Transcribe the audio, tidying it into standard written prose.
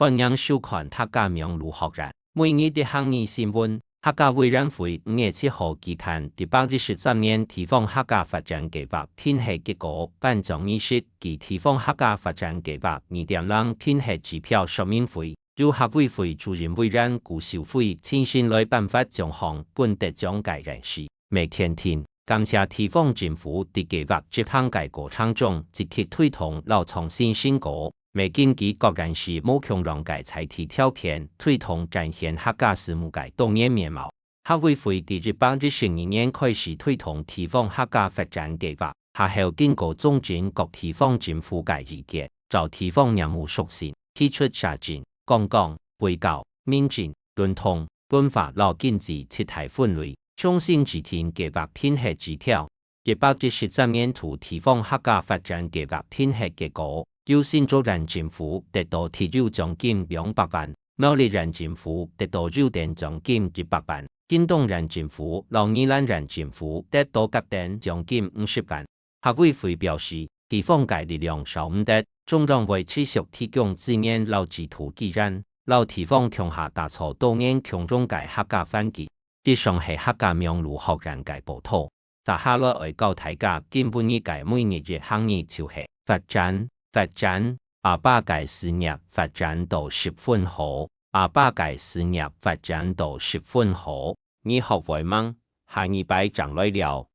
本人收看客家名录學人，每日的行業新聞。客家委員會5月7號期刊第813年地方客家發展計劃編寫結果頒獎儀式及地方客家發展計劃2.0編寫指標說明會，由客委會主任委員顧秀輝親身來頒發獎項本得獎介人士。梅天天感謝地方政府在計劃執行嘅過程中積極推動勞創新成果。未見及各人士冇強讓嘅採提條件，推動展現客家事務嘅多元面貌。客委會第812年開始推動地方客家發展計劃，下後經過總整各地方政府嘅意見，就地方任務屬性，提出實踐、公共、衛教、民政、論統、文化和經濟七大分類，重新制定計劃編寫指標。813年度地方客家發展計劃編寫結果。由新竹縣政府得到提入獎金200萬，苗栗縣政府得到入定獎金100萬，屏東縣政府、宜蘭縣政府得到合定獎金50萬。客委會表示，地方嘅力量少唔得，中央會持續提供資源和制度基礎，讓地方強下打造多元強壯嘅客家環境。以上係客家名錄學人嘅報道。接下來會教大家基本嘅每日嘅行業就係發展，阿爸嘅事業發展到10分好，阿爸嘅事業發展到10分好。你學會嗎？下禮拜講來聊。